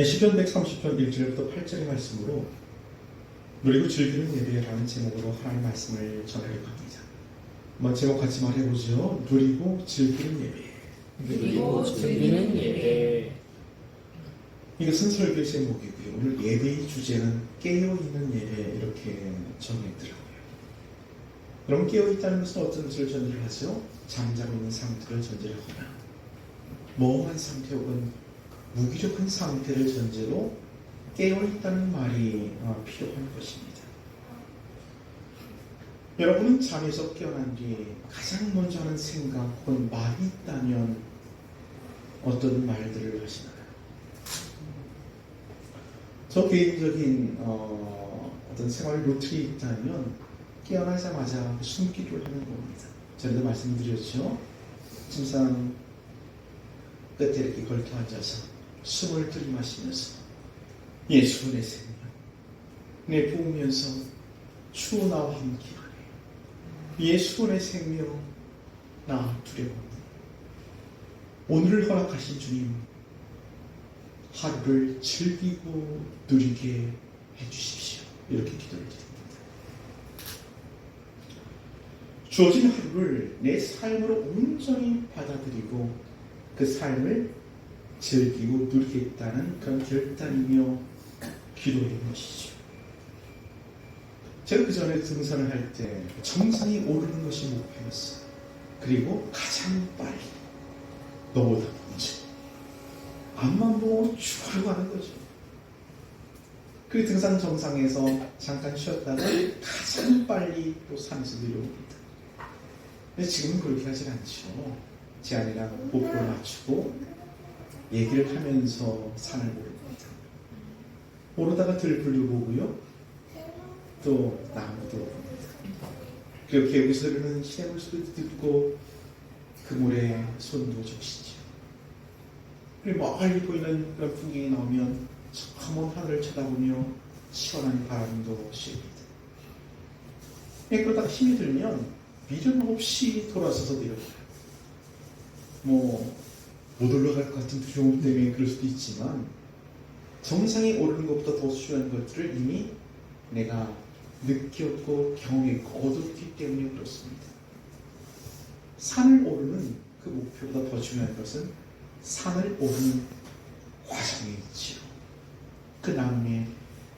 시편 130편 1절부터 8절의 말씀으로 누리고 즐기는 예배라는 제목으로 하나님의 말씀을 전하려고 합니다. 한번 제목 같이 말해보죠. 누리고 즐기는 예배. 누리고 즐기는 예배. 이것은 설교 제목이고요. 오늘 예배의 주제는 깨어있는 예배 이렇게 정했더라고요. 여러분, 깨어있다는 것은 어떤 것을 전제를 하죠? 잠자고 있는 상태를 전제를 하거나 멍한 상태 혹은 무기력한 상태를 전제로 깨어있다는 말이 필요한 것입니다. 여러분은 잠에서 깨어난 뒤 가장 먼저 하는 생각 혹은 말이 있다면 어떤 말들을 하시나요? 저 개인적인 어떤 생활 루틴이 있다면 깨어나자마자 숨기를 하는 겁니다. 전에도 말씀드렸죠. 침상 끝에 이렇게 걸터 앉아서 숨을 들이마시면서 예수 내 생명 내 부으면서 주 나와 함께하네. 예수 내 생명 나 두려워하네. 오늘을 허락하신 주님, 하루를 즐기고 누리게 해주십시오. 이렇게 기도를 드립니다. 주어진 하루를 내 삶으로 온전히 받아들이고 그 삶을 즐기고 누리겠다는 그런 결단이며 기도인 것이죠. 제가 그 전에 등산을 할 때 정상에 오르는 것이 목표였어요. 그리고 가장 빨리 너보다 먼저 앞만 보고 쭉 가는 거죠. 그 등산 정상에서 잠깐 쉬었다가 가장 빨리 또 산에서 내려옵니다. 근데 지금은 그렇게 하진 않죠. 제 아내랑 목표를 맞추고 얘기를 하면서 산을 오릅니다. 오르다가 들불도 보고요. 또 나무도 봅니다. 그리고 계곡에서 흐르는 시냇물 소리도 듣고 그물에 손도 적시죠. 그리고 멀리 보이는 그런 풍경이 나오면 저 먼 하늘을 쳐다보며 시원한 바람도 쐴니다. 그러다가 힘이 들면 미련 없이 돌아서서 내려가요. 못 올라갈 것 같은 두려움 때문에 그럴 수도 있지만 정상에 오르는 것보다 더 중요한 것들을 이미 내가 느꼈고 경험했고 얻었기 때문에 그렇습니다. 산을 오르는 그 목표보다 더 중요한 것은 산을 오르는 과정에 있지요. 그 나중에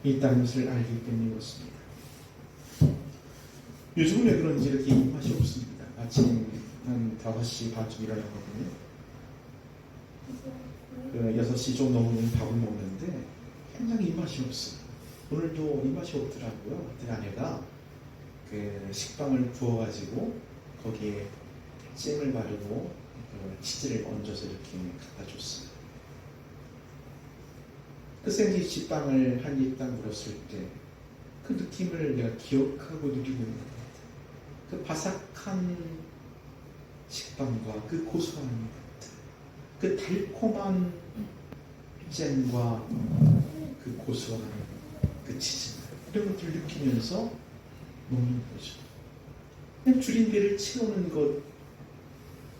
있다는 것을 알기 때문에 그렇습니다. 요즘은 왜 그런지 이렇게 입맛이 없습니다. 아침 한 5시 반쯤 일어나거든요. 6시 좀 넘으면 밥을 먹는데 굉장히 입맛이 없어요. 오늘도 입맛이 없더라고요. 그때 아내가 그 식빵을 구워가지고 거기에 잼을 바르고 치즈를 얹어서 이렇게 갖다 줬어요. 그 샌드위치 빵을 한 입 딱 물었을 때 그 느낌을 내가 기억하고 누리고 있는 겁니다. 그 바삭한 식빵과 그 고소한 맛, 그 달콤한 잼과 그 고소한 그 치즈, 이런 것들을 느끼면서 먹는 거죠. 그냥 줄인 배를 채우는 것,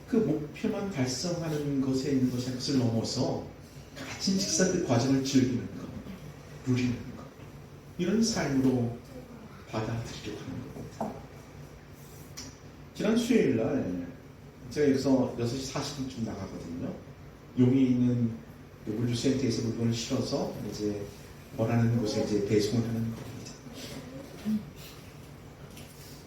그 목표만 달성하는 것에 있는 것을 넘어서 가진 식사 그 과정을 즐기는 것, 누리는 것, 이런 삶으로 받아들이려고 하는 겁니다. 지난 수요일 날 제가 여기서 6시 40분쯤 나가거든요. 용인에 있는 물류센터에서 물건을 실어서 이제 원하는 곳에 이제 배송을 하는 겁니다.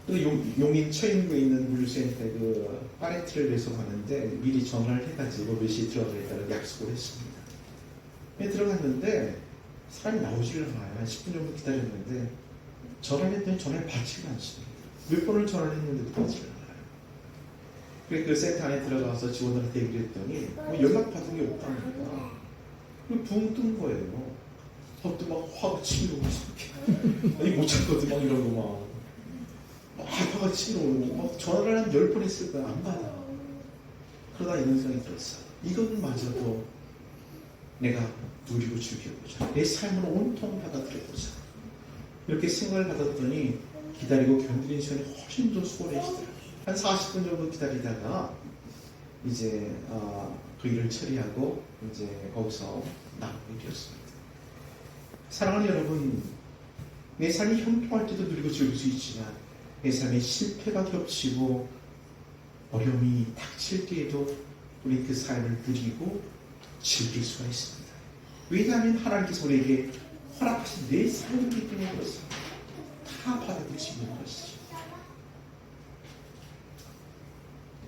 또 용인 처인구에 있는 물류센터에 그 팔레트를 배송하는데 미리 전화를 해가지고 몇 시에 들어가겠다고 약속을 했습니다. 들어갔는데 사람이 나오지를 않아요. 한 10분 정도 기다렸는데 전화를 했더니 전화를 받지를 않습니다. 몇 번을 전화를 했는데도 받지를 않아요. 그래서 그 센터 안에 들어가서 직원들한테 얘기를 했더니 연락 받은 게 없답니다. 붕 뜬 거예요. 또 막 화가 치밀어 오고 아니 못 참거든 막 이런 거 막 화가 치밀어 오고 막 전화를 한 10번 했을 거야. 안 받아. 그러다 이런 생각이 들었어요. 이것마저도 내가 누리고 즐겨보자. 내 삶을 온통 받아들여보자. 이렇게 생각을 받았더니 기다리고 견디는 시간이 훨씬 더 수월해지더라고요. 한 40분 정도 기다리다가 이제 그 일을 처리하고 이제 거기서 나오게 되었습니다. 사랑하는 여러분, 내 삶이 형통할 때도 누리고 즐길 수 있지만 내 삶에 실패가 겹치고 어려움이 닥칠 때에도 우리 그 삶을 누리고 즐길 수가 있습니다. 왜냐하면 하나님께서 우리에게 허락하신 내 삶이기 때문에 그렇습니다. 다 받아들일 수 있는 것이죠.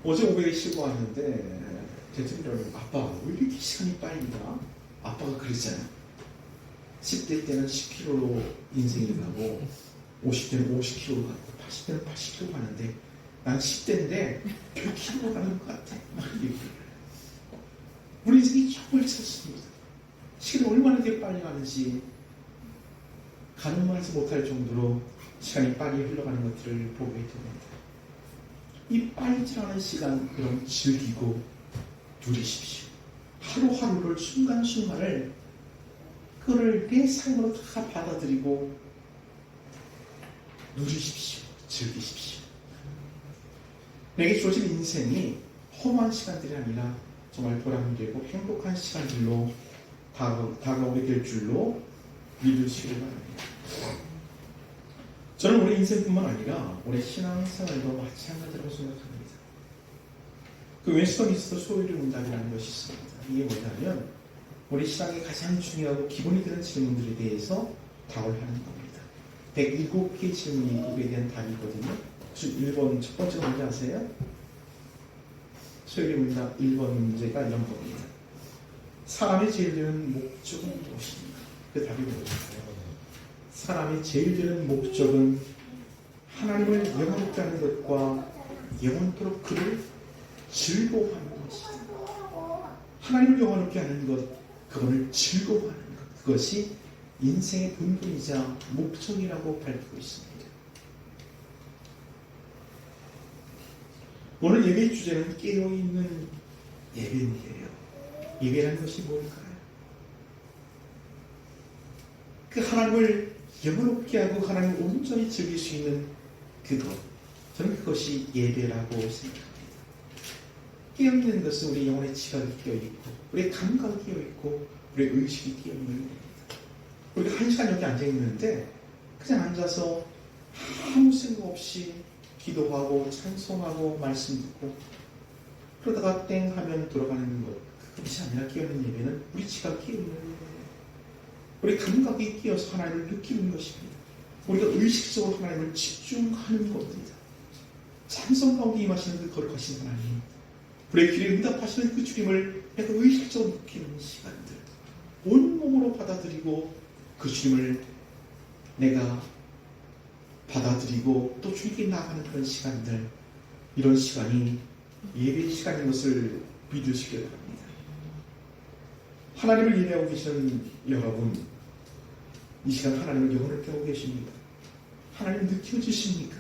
어제 오후에 쉬고 왔는데 대통령이 아빠 왜 이렇게 시간이 빨리 가? 아빠가 그랬잖아요. 10대 때는 10km로 인생이 가고 50대는 50km로 가고 80대는 80km 가는데 난 10대인데 100km 가는 것 같아. 막 얘기를 해요. 우리 인생이 정말 찼습니다. 시간이 얼마나 이렇게 빨리 가는지 가늠해서 못할 정도로 시간이 빨리 흘러가는 것들을 보게 됩니다. 이 빨리 지나가는 시간 그럼 즐기고 누리십시오. 하루하루를 순간순간을 그거를 내 삶으로 다 받아들이고 누리십시오. 즐기십시오. 내게 주어진 인생이 험한 시간들이 아니라 정말 보람되고 행복한 시간들로 다가오게 될 줄로 믿으시길 바랍니다. 저는 우리 인생뿐만 아니라 우리 신앙생활도 마찬가지라고 생각합니다. 그 웨스터민스터 소유리 문답이라는 것이 있습니다. 이게 뭐냐면 우리 신앙의 가장 중요하고 기본이 되는 질문들에 대해서 답을 하는 겁니다. 107개의 질문이 이거에 대한 답이거든요. 혹시 1번 첫 번째 문제 아세요? 소유리 문답 1번 문제가 이런 겁니다. 사람의 제일 되는 목적은 무엇입니까? 그 답이 뭐예요? 사람의 제일 되는 목적은 하나님을 영원롭게 하는 것과 영원토록 그를 즐거워하는 것이다. 하나님을 영원롭게 하는 것, 그거를 즐거워하는 것, 그것이 인생의 본분이자 목적이라고 밝히고 있습니다. 오늘 예배의 주제는 깨어있는 예배인데요. 예배라는 것이 뭘까요? 그 하나님을 영원롭게 하고 하나님을 온전히 즐길 수 있는 그것, 저는 그것이 예배라고 생각합니다. 깨어있는 것은 우리 영혼의 지각이 깨어있고 우리의 감각이 깨어있고 우리의 의식이 깨어있는 겁니다. 우리가 한 시간 여기 앉아있는데 그냥 앉아서 아무 생각 없이 기도하고 찬송하고 말씀 듣고 그러다가 땡 하면 돌아가는 것, 그것이 아니라 깨어있는 예배는 우리 지각이 깨어있는 예배예요. 우리 감각이 끼어서 하나님을 느끼는 것입니다. 우리가 의식적으로 하나님을 집중하는 겁니다. 찬송 가운데 임하시는 그 거룩하신 하나님, 우리의 길에 응답하시는 그 주님을 내가 의식적으로 느끼는 시간들, 온몸으로 받아들이고 그 주님을 내가 받아들이고 또 주님께 나아가는 그런 시간들, 이런 시간이 예배의 시간인 것을 믿으시길 바랍니다. 하나님을 예배하고 계시는 여러분, 이 시간 하나님을 영원롭게 하고 계십니까? 하나님 느껴지십니까?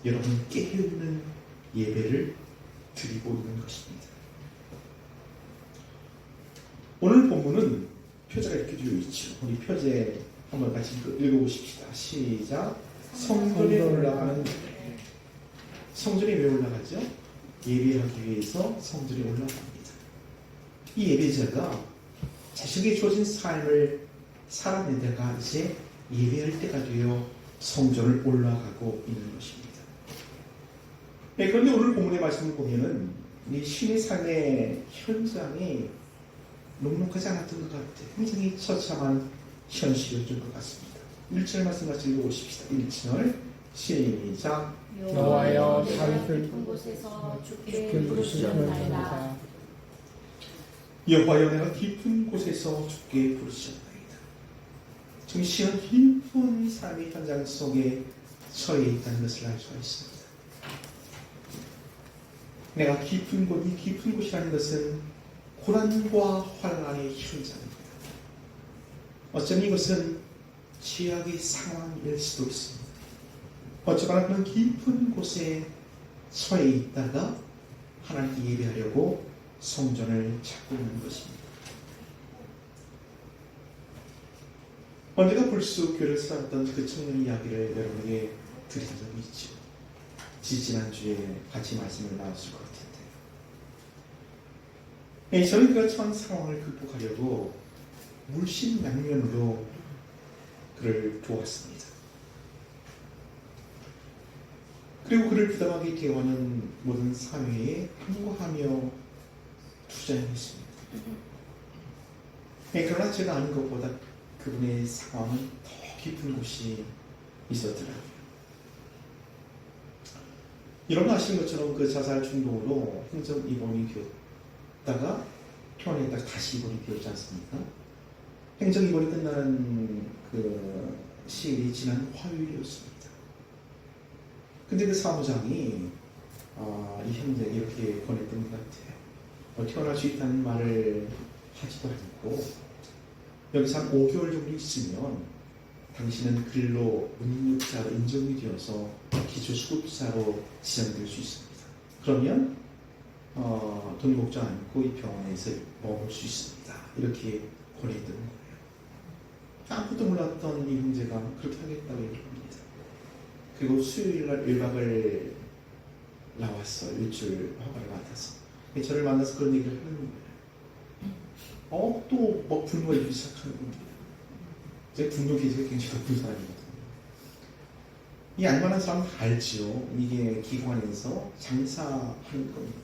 여러분 깨어있는 예배를 드리고 있는 것입니다. 오늘 본문은 표제가 이렇게 되어 있죠. 우리 표제 한번 같이 읽어보십시다. 시작. 성전에 올라가는 성전에 왜 올라가죠? 예배하기 위해서 성전에 올라갑니다. 이 예배자가 자신에게 주어진 삶을 살아내다가 이제 예배할 때가 되어 성전을 올라가고 있는 것입니다. 네, 그런데 오늘 본문의 말씀을 보면은 이 신의 삶의 현장이 녹록하지 않았던 것 같아요. 굉장히 처참한 현실이었던 것 같습니다. 1절 말씀 같이 읽어보십시다. 1절 시작. 여호와여 다윗을 깊은 곳에서 주께 주께 부르시옵나이다. 부르시옵나이다. 여호와여 내가 깊은 곳에서 주께 부르시옵나이다. 지금 시은 깊은 삶의 현장 속에 처해 있다는 것을 알 수가 있습니다. 내가 깊은 곳, 이 깊은 곳이라는 것은 고난과 환난의 현장입니다. 어쩌면 이것은 죄악의 상황일 수도 있습니다. 어쩌거나 그런 깊은 곳에 처해 있다가 하나님께 예배하려고 성전을 찾고 있는 것입니다. 언제가 불쑥 교회를 살았던 그 청년 이야기를 여러분에게 드린 적이 있죠. 지난주에 같이 말씀을 나눴을 것 같은데 저는 그 처한 상황을 극복하려고 물심양면으로 그를 도왔습니다. 그리고 그를 부담하게 되어가는 모든 사회에 항거하며 투자했습니다. 그러나 제가 아는 것보다 그분의 상황은 더 깊은 곳이 있었더라고요. 여러분 아시는 것처럼 그 자살 충동으로 행정 입원이 되었다가 퇴원했다가 다시 입원이 되었지 않습니까? 행정 입원이 끝나는 그 시일이 지난 화요일이었습니다. 근데 그 사무장이 이 형제에게 이렇게 권했던 것 같아요. 퇴원할 수 있다는 말을 하지도 않고 여기서 한 5개월 정도 있으면 당신은 근로 능력자로 인정이 되어서 기초수급자로 지정될 수 있습니다. 그러면 돈 걱정 않고 이 병원에서 머물 수 있습니다. 이렇게 권했던 거예요. 아무도 몰랐던 이 형제가 그렇게 하겠다고 얘기합니다. 그리고 수요일날 1박을 나왔어. 일주일 허가를 받아서. 저를 만나서 그런 얘기를 하는 거예요. 또 막 분노가 일기 시작하는 겁니다. 제 분노 기질이 굉장히 높은 사람이거든요. 이 알만한 사람은 다 알지요. 이게 기관에서 장사하는 겁니다.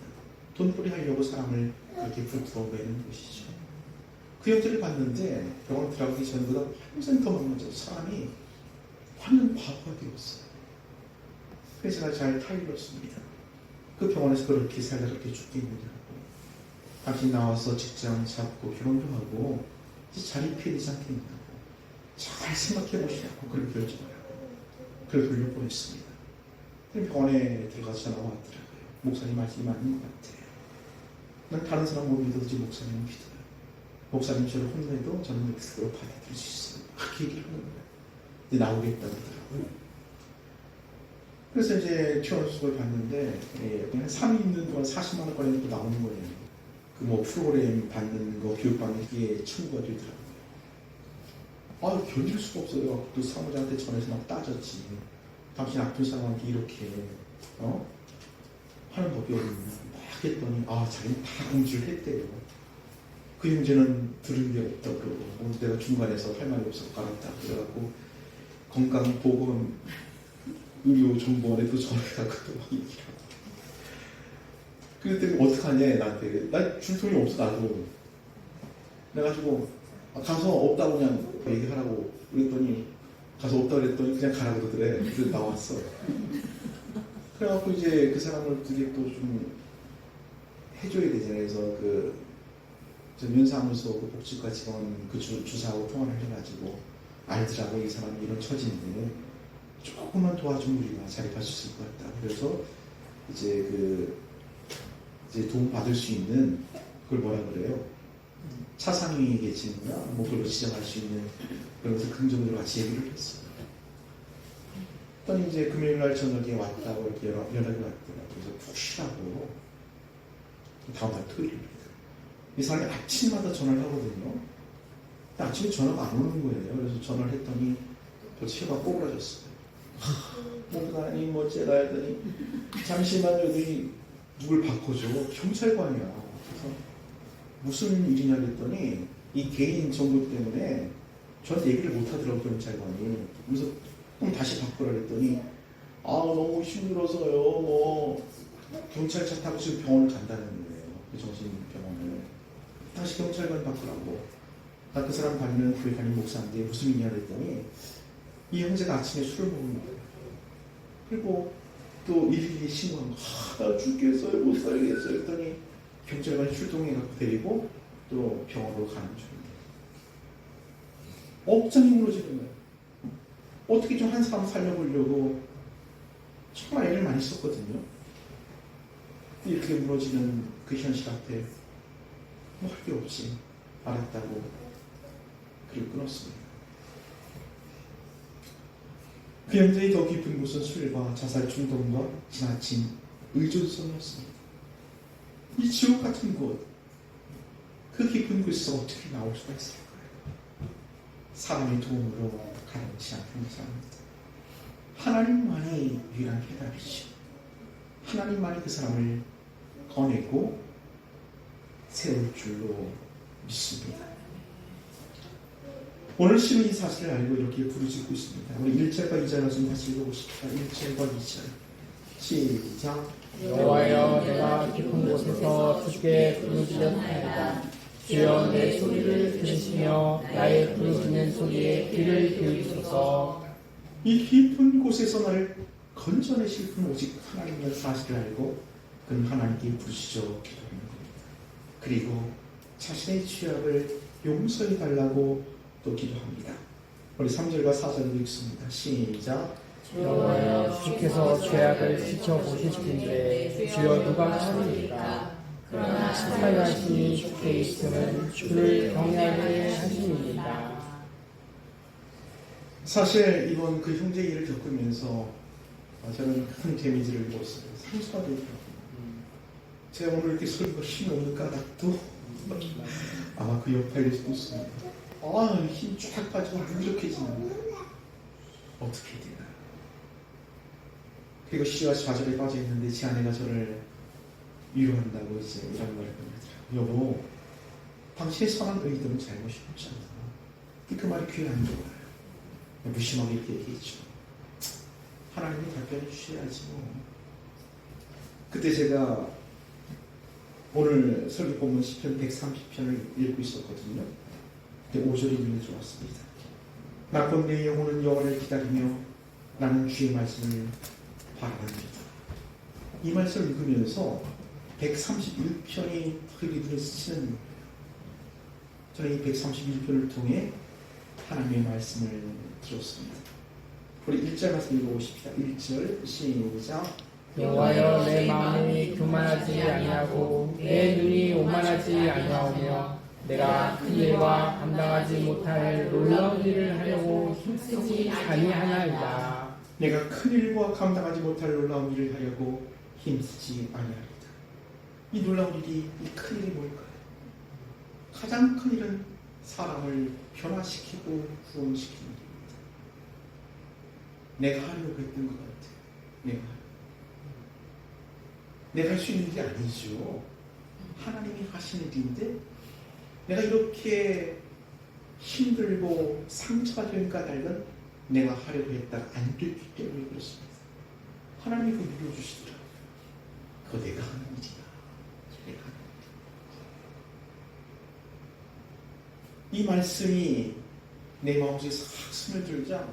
돈벌이 하려고 사람을 그렇게 불러매는 것이죠. 그 형제를 봤는데 병원 들어가기 전보다 완전 더 망가져 사람이 완전 바보가 되었어요. 그래서 제가 잘 타일렀습니다. 그 병원에서 그렇게 살다 그렇게 죽겠느냐고. 당신 나와서 직장 잡고 결혼도 하고 이제 자립해야 되지 않겠냐고. 잘 생각해 보시라고 그렇게 결정을 하고 그걸 돌려보냈습니다. 병원에 들어가서 전화가 왔더라고요. 목사님 말씀이 맞는 것 같아요. 난 다른 사람 못 믿어도 목사님 믿어요. 목사님 저를 혼내도 저는 그걸 받아들일 수 있어요. 그렇게 얘기를 하는 거예요. 이제 나오겠다고 하더라고요. 그래서 이제 퇴원수를 봤는데 그냥 3일 있는 동안 40만 원까지 놓고 나오는 거예요. 그 뭐 프로그램 받는 거 교육받는 게 청구가 되더라고요. 견딜 수가 없어요. 그 사무장한테 전해서 막 따졌지. 당신 아픈 사람한테 이렇게 하는 법이 어딨냐 막 했더니 자기는 다 공지를 했대요. 그 형제는 들은 게 없다고 그러고 내가 중간에서 할 말이 없어서 갈았다 그래갖고 건강보건 의료정보원에도 전화해갖고 또 막 얘기하고 그랬더니 어떡하냐 나한테. 나 줄 돈이 없어 나도. 그래가지고 가서 없다고 그냥 얘기하라고 그랬더니 가서 없다고 그랬더니 그냥 가라고 그러더래. 그래서 나왔어. 그래갖고 이제 그 사람을 되게 또 좀 해줘야 되잖아요. 그래서 그 면사무소 그 복지과 직원 그 주사하고 통화를 해가지고 알더라고 이 사람이 이런 처지인데 조금만 도와주면 우리가 자립할 수 있을 것 같다. 그래서 이제 도움 받을 수 있는 그걸 뭐라 그래요? 차상위 계층이나 뭐 그걸로 지정할 수 있는 그러면서 긍정적으로 같이 얘기를 했어요. 그랬더니 이제 금요일날 저녁에 왔다고 이렇게 연락이 왔더라고요. 그래서 푹 쉬라고. 다음날 토요일입니다. 이 사람이 아침마다 전화를 하거든요. 근데 아침에 전화가 안 오는 거예요. 그래서 전화를 했더니 벌써 혀가 꼬부라졌어요. 목사님 뭐 어째라 했더니 잠시만요. 그랬더니 누굴 바꿔줘. 경찰관이야. 그래서 무슨 일이냐 그랬더니 이 개인 정보 때문에 저한테 얘기를 못 하더라고 경찰관이. 그래서 그럼 다시 바꾸라 그랬더니 너무 힘들어서요. 뭐 경찰차 타고 지금 병원을 간다는 거예요. 그 정신병원을. 다시 경찰관 바꾸라고. 나 그 사람 다니는 교회 다니는 목사인데 무슨 일이냐 그랬더니 이 형제가 아침에 술을 먹는 거예요. 그리고 또 112 신고한 거. 나 죽겠어요. 못 살겠어요. 그랬더니 경찰관이 출동해갖고 데리고 또 병원으로 가는 중이에요. 억장이 무너지는 거예요. 어떻게 좀 한 사람 살려보려고 정말 애를 많이 썼거든요. 이렇게 무너지는 그 현실 앞에 뭐 할 게 없이 알았다고 그를 끊었습니다. 그 현재의 더 깊은 곳은 술과 자살 충동과 지나친 의존성이었습니다. 이 지옥 같은 곳, 그 깊은 곳에서 어떻게 나올 수가 있을까요? 사람의 도움으로 가능치 않은 것입니다. 하나님만이 유일한 해답이죠. 하나님만이 그 사람을 꺼내고 세울 줄로 믿습니다. 오늘 시는 이 사실을 알고 이렇게 부르짖고 있습니다. 우리 1절과 2절 말씀 다시 읽어보십시다. 1절과 2절 시작. 여호와여 내가 깊은 곳에서 주께 부르짖었나이다. 주여 내 소리를 들으시며 나의 부르짖는 소리에 귀를 기울이소서. 이 깊은 곳에서 나를 건져내실 분은 오직 하나님의 사실을 알고 그는 하나님께 부르짖어 기도하는 겁니다. 그리고 자신의 죄악을 용서해 달라고 또 기도합니다. 우리 3절과 4절을 읽습니다. 시작. 여호와여 주께서 죄악을 지켜보실 텐데 주여 누가 하리이까. 그러나 사랑하시니 주께 있음은 주를 경외하게 하심입니다. 사실 이번 그 형제 일을 겪으면서 저는 큰 데미지를 입었어요. 상처가 되더라고요. 제가 오늘 이렇게 설교가 힘이 없는 까닭도 아마 그 여파일 수도 있습니다. 힘 쫙 빠지고 무력해지는 어떻게 해야 되나. 그리고 시와 좌절에 빠져 있는데 제 아내가 저를 위로한다고 이제 이런 말을 합니다. 여보, 당신의 선한 의도는 잘못이 없지 않나. 그 말이 귀에 안 들어와요. 무심하게 이렇게 얘기했죠. 하나님이 답변해 주셔야지 뭐. 그때 제가 오늘 설교 본문 시편 130편을 읽고 있었거든요. 그때 5절이 눈에 들어왔습니다. 나곧 내 영혼은 여호와를 기다리며 나는 주의 말씀을 바라봅니다. 이 말씀을 읽으면서 131편이 턱이 눈에 스치는, 저는 이 131편을 통해 하나님의 말씀을 들었습니다. 우리 1절 말씀 읽어보십시다. 1절 시작. 여호와여 내 마음이 교만하지 아니하고 내 눈이 오만하지 아니하오며 내가 큰 일과 감당하지 못할 놀라운 일을 하려고 힘쓰지 아니하나이다. 내가 큰 일과 감당하지 못할 놀라운 일을 하려고 힘쓰지 아니하리이다. 이 놀라운 일이, 이 큰 일이 뭘까요? 가장 큰 일은 사람을 변화시키고 구원시키는 일입니다. 내가 하려고 했던 것 같아요. 내가 할 수 있는 일이 아니죠. 하나님이 하시는 일인데 내가 이렇게 힘들고 상처가 된 까닭은 내가 하려고 했다가 안 됐기 때문에 그렇습니다. 하나님이 그거 밀어주시더라고요. 그거 내가 하는 일이야. 내가 하는 일. 이 말씀이 내 마음속에서 확 스며들자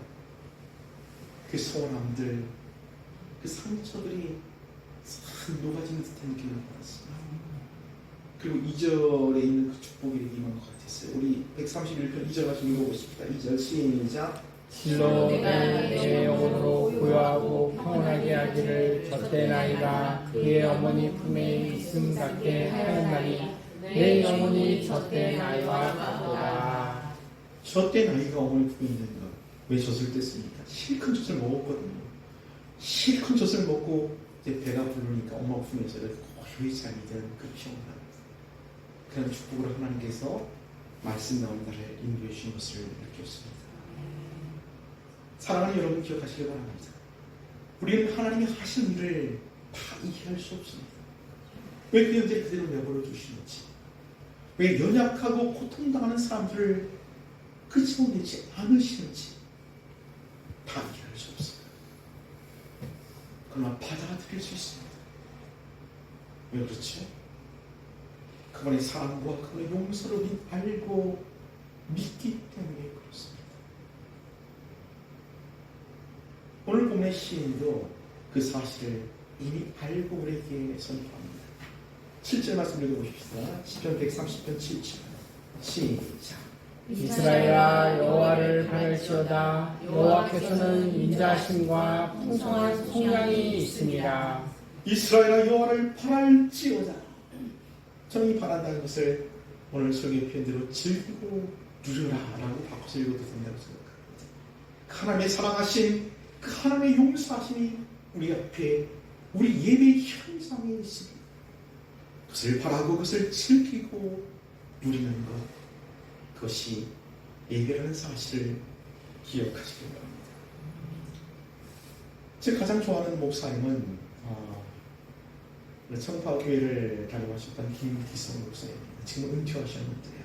그 소원함들, 그 상처들이 싹 녹아지는 듯한 느낌을 받았습니다. 그리고 2절에 있는 그 축복이 임한 것 같았어요. 우리 131편 2절 같이 읽어보십시다. 2절 시작. 실로 내 영혼으로 고요하고 평온하게 하기를 젖대나이가 그의 어머니 품에 있음 같게 하였나니 내 영혼이 젖된 아이와 같도다. 젖된 아이가 어머니 품에 있는 것. 왜 젖을 뗐습니까? 실컷 젖을 먹었거든요. 실컷 젖을 먹고 이제 배가 부르니까 엄마 품에서 이렇게 고요히 잠이 드는 그 평온함. 그런 축복으로 하나님께서 말씀 나오는 날을 인도해 주신 것을 느꼈습니다. 사랑하는 여러분 기억하시기 바랍니다. 우리는 하나님이 하신 일을 다 이해할 수 없습니다. 왜 그 현재를 그대로 내버려 두시는지, 왜 연약하고 고통당하는 사람들을 끄집어내지 않으시는지 다 이해할 수 없습니다. 그러나 받아들일 수 있습니다. 왜 그렇지? 그분의 사랑과 그분의 용서를 우리 알고 믿기 때문에 그렇습니다. 오늘 본문의 시인도 그 사실을 이미 알고 우리에게 선포합니다. 7절 말씀 읽어보십시다. 시편 130편 7절 시작. 이스라엘아 여호와를 바랄지어다. 여호와께서는 인자하심과 풍성한 속량이 있습니다. 이스라엘아 여호와를 바랄지어다. 저는 이 바란다는 것을 오늘 설교 표현대로 즐기고 누려라 라고 바꿔서 읽어도 된다고 생각합니다. 하나님의 사랑하심, 그 하나님의 용서하심이 우리 앞에 우리 예배 현장에 있습니다. 그것을 바라고 그것을 즐기고 누리는 것, 그것이 예배라는 사실을 기억하시기 바랍니다. 제가 가장 좋아하는 목사님은 청파교회를 다니고 하셨던 김기성 목사입니다. 지금 은퇴하셨는데요.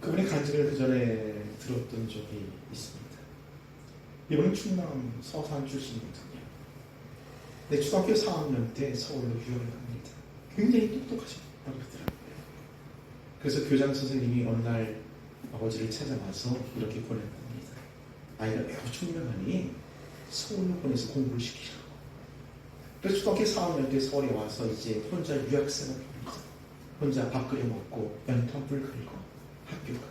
그분의 간증을 그 전에 들었던 적이 있습니다. 이분은 충남 서산 출신이거든요. 네, 초등학교 4학년 때 서울로 유학을 갑니다. 굉장히 똑똑하시다고 그러더라고요. 그래서 교장 선생님이 어느 날 아버지를 찾아와서 이렇게 보냈답니다. 아이가 매우 총명하니 서울로 보내서 공부를 시키라고. 그래서 초등학교 4학년 때 서울에 와서 이제 혼자 유학생활을 합니다. 혼자 밥 끓여 먹고 연탄불 끓이고 학교 가고.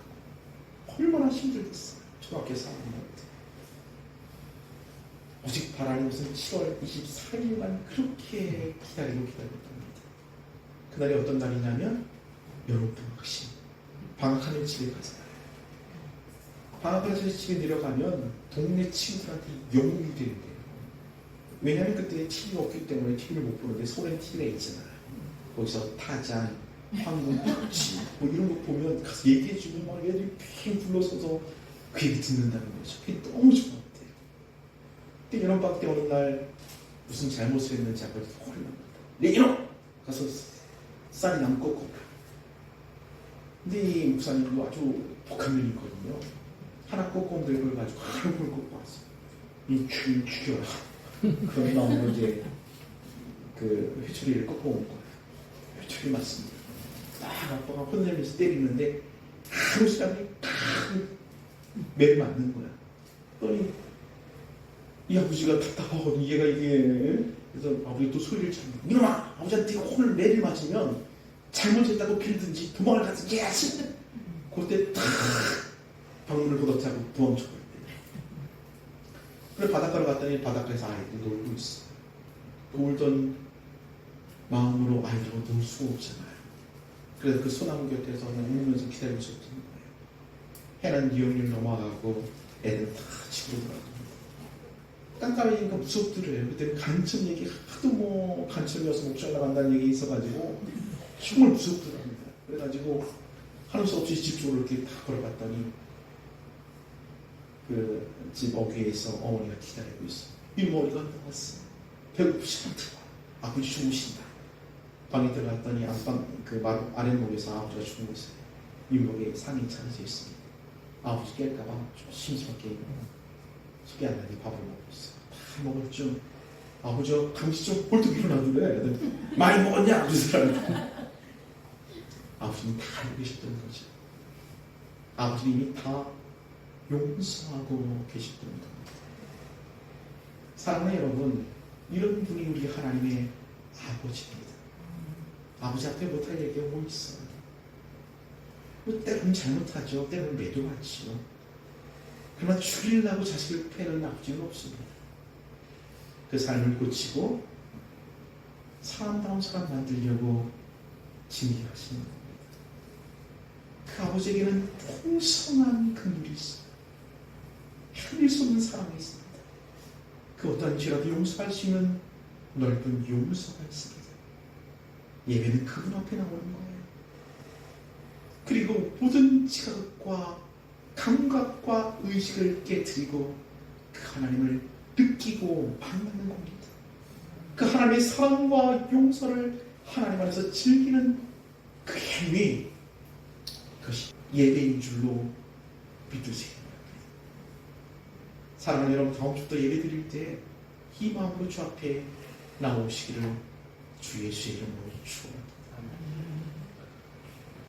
얼마나 힘들겠어요. 초등학교 4학년 때. 오직 바라는 것은 7월 24일만 그렇게 기다렸답니다. 그날이 어떤 날이냐면 여름방학시. 방학하는 집에 가잖아요. 방학하는 집에 내려가면 동네 친구들한테 영웅이 되는데요. 왜냐하면 그때 TV가 없기 때문에 TV를 못 보는데 서울엔 TV가 있잖아요. 거기서 타잔, 황금 박쥐 뭐 이런 거 보면 가서 얘기해주고 막 애들이 팽 불러서서 그 얘기 듣는다는 거죠. 그게 너무 좋았대요. 근데 여름방학 때 어느 날 무슨 잘못을 했는지 아버지가 화를 납니다. 내 이놈! 가서 쌀이 남 꺾어. 근데 이 목사님도 아주 독한 면이 있거든요. 하나 꺾어 들고 그걸 가지고 하루 걸 꺾고 왔어요. 이 주인 죽여라. 그런 나오면 이제 그 회초리를 꺾어 온 거예요. 회초리 맞습니다. 딱 아빠가 혼내면서 때리는데 아무 시간에 딱 매를 맞는 거야. 그러니 이 아버지가 답답하거든. 얘가 이게. 그래서 아버지가 또 소리를 지르고 이놈아! 아버지한테 혼을 매를 맞으면 잘못했다고 빌든지 도망을 갔든지 해야지. 그때 탁 방문을 걷어차고 도망쳐버렸대요. 그래 바닷가로 갔더니 바닷가에서 아이들이 놀고 있어. 울던 마음으로 아이들하고 놀 수가 없잖아요. 그래서 그 소나무 곁에서 그냥 울면서 기다리고 있었던 거예요. 해는 이용을 넘어가고 애들은 다 집으로 돌아갑니다. 깜깜해지니까 무섭더래요. 그때 간첩 얘기 하도 뭐 간첩이어서 목장 나간다는 얘기 있어가지고 정말 무섭더랍니다. 그래가지고 하는 수 없이 집 쪽으로 이렇게 다 걸어갔더니 그 집 어귀에서 어머니가 기다리고 있어. 이모니가 나왔어. 배고프시면 들어와. 아버지 주무신다. 방에 들어갔더니 안방 그 아랫목에서 아버지가 주무고 있어요. 이목에 상이 차려져 있습니다. 아버지 깰까봐 조심스럽게 속이 안 나게 밥을 먹고 있어. 다 먹을 줄 아버지가 당시 좀 벌떡 일어나더래. 많이 먹었냐? 그러더라고요. 아버지는 다 알고 계셨던 거죠. 아버지님이 다 용서하고 계셨던 겁니다. 사랑하는 여러분, 이런 분이 우리 하나님의 아버지입니다. 아버지 앞에 못할 얘기가 뭐 있어요? 때로는 잘못하죠. 때로는 매도하죠. 그러나 죽이려고 자식을 패는 아버지는 없습니다. 그 삶을 고치고 사람다운 사람 만들려고 징계하시는 겁니다. 그 아버지에게는 풍성한 긍휼이 있습니다. 헤아릴 수 없는 사랑이 있습니다. 그 어떤 죄라도 용서할 수 있는 넓은 용서가 있습니다. 예배는 그분 앞에 나오는 거예요. 그리고 모든 지각과 감각과 의식을 깨뜨리고 그 하나님을 느끼고 만나는 겁니다. 그 하나님의 사랑과 용서를 하나님 안에서 즐기는 그 행위, 그것이 예배인 줄로 믿으세요. 사랑하는 여러분, 다음 주부터 예배 드릴 때 이 마음으로 주 앞에 나오시기를 주의 이름으로 축원합니다.